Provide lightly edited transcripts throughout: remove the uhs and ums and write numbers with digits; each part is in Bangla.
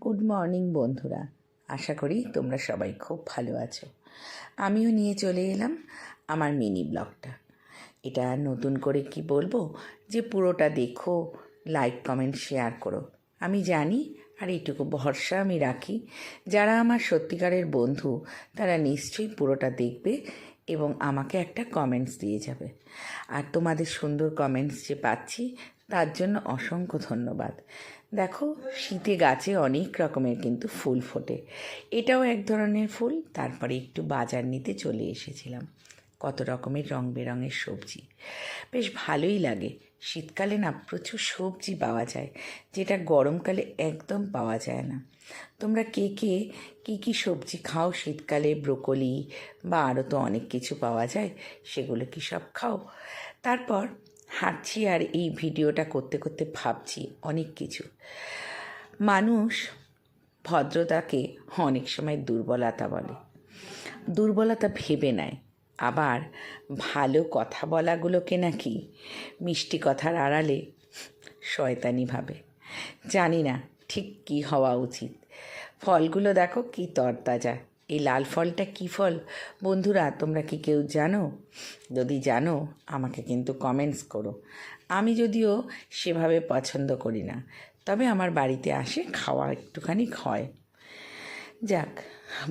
গুড মর্নিং বন্ধুরা, আশা করি তোমরা সবাই খুব ভালো আছো। আমিও নিয়ে চলে এলাম আমার মিনি ব্লগটা। এটা নতুন করে কি বলবো যে পুরোটা দেখো, লাইক কমেন্ট শেয়ার করো। আমি জানি আর এইটুকু ভরসা আমি রাখি, যারা আমার সত্যিকারের বন্ধু তারা নিশ্চয়ই পুরোটা দেখবে এবং আমাকে একটা কমেন্টস দিয়ে যাবে। আর তোমাদের সুন্দর কমেন্টস যে পাচ্ছি তার জন্য অসংখ্য ধন্যবাদ। দেখো, শীতে গাছে অনেক রকমের কিন্তু ফুল ফোটে, এটাও এক ধরনের ফুল। তারপরে একটু বাজার নিতে চলে এসেছিলাম। কত রকমের রং বেরঙের সবজি, বেশ ভালোই লাগে। শীতকালে না প্রচুর সবজি পাওয়া যায়, যেটা গরমকালে একদম পাওয়া যায় না। তোমরা কে কে কী কী সবজি খাও শীতকালে? ব্রোকলি বা আরও তো অনেক কিছু পাওয়া যায়, সেগুলো কি সব খাও? তারপর হাঁটছি আর এই ভিডিওটা করতে করতে ভাবছি অনেক কিছু। মানুষ ভদ্রতাকে অনেক সময় দুর্বলতা বলে, দুর্বলতা ভেবে নেয়। আবার ভালো কথা বলাগুলোকে নাকি মিষ্টি কথার আড়ালে শয়তানি ভাবে। জানি না ঠিক কী হওয়া উচিত। ফলগুলো দেখো কি তরতাজা। এই লাল ফলটা কী ফল বন্ধুরা, তোমরা কি কেউ জানো? যদি জানো আমাকে কিন্তু কমেন্টস করো। আমি যদিও সেভাবে পছন্দ করি না, তবে আমার বাড়িতে আসে, খাওয়া একটুখানি হয়। যাক,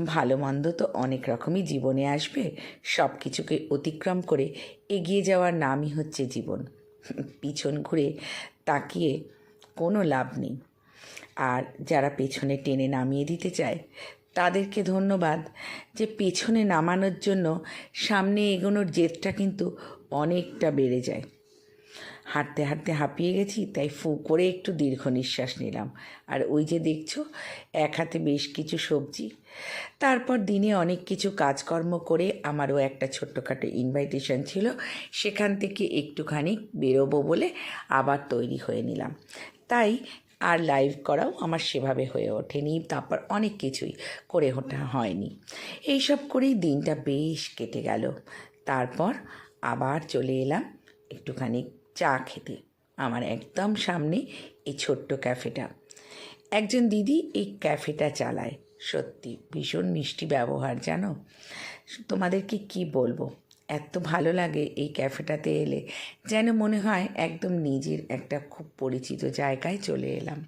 ভালো মন্দ তো অনেক রকমই জীবনে আসবে। সব কিছুকে অতিক্রম করে এগিয়ে যাওয়ার নামই হচ্ছে জীবন। পিছন ঘুরে তাকিয়ে কোনো লাভ নেই। আর যারা পেছনে টেনে নামিয়ে দিতে চায় তাদেরকে ধন্যবাদ, যে পেছনে নামানোর জন্য সামনে এগোনোর জেদটা কিন্তু অনেকটা বেড়ে যায়। হাঁটতে হাঁটতে হাঁপিয়ে গেছি, তাই ফু করে একটু দীর্ঘ নিঃশ্বাস নিলাম। আর ওই যে দেখছো, এক হাতে বেশ কিছু সবজি। তারপর দিনে অনেক কিছু কাজকর্ম করে আমারও একটা ছোট্টখাটো ইনভাইটেশন ছিল, সেখান থেকে একটুখানি বেরোবো বলে আবার তৈরি হয়ে নিলাম। তাই আর লাইভ করাও আমার সেভাবে হয়ে ওঠেনি। তারপর অনেক কিছুই করে ওঠা হয়নি। এইসব করেই দিনটা বেশ কেটে গেল। তারপর আবার চলে এলাম একটুখানি চা খেতে। আমার একদম সামনে এই ছোট্ট ক্যাফেটা। একজন দিদি এই ক্যাফেটা চালায়, সত্যি ভীষণ মিষ্টি ব্যবহার, জানো। তোমাদেরকে কি বলবো, এত ভালো লাগে এই ক্যাফেটাতে এলে, যেন মনে হয় একদম নিজের একটা খুব পরিচিত জায়গায় চলে এলাম।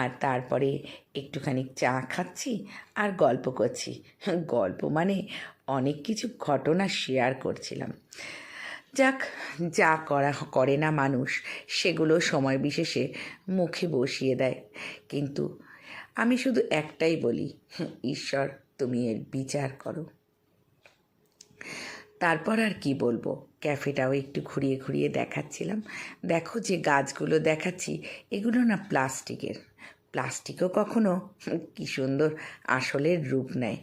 আর তারপরে একটুখানি চা খাচ্ছি আর গল্প করছি। গল্প মানে অনেক কিছু ঘটনা শেয়ার করছিলাম। যাক, যা করে না মানুষ সেগুলো সময় বিশেষে মুখে বসিয়ে দেয়। কিন্তু আমি শুধু একটাই বলি, ঈশ্বর তুমি এর বিচার করো। তারপর আর কি বলবো, ক্যাফেটাও একটু ঘুরিয়ে ঘুরিয়ে দেখাচ্ছিলাম। দেখো যে গাছগুলো দেখাচ্ছি, এগুলো না প্লাস্টিকের। প্লাস্টিকও কখনো কি সুন্দর আসলের রূপ নেয়।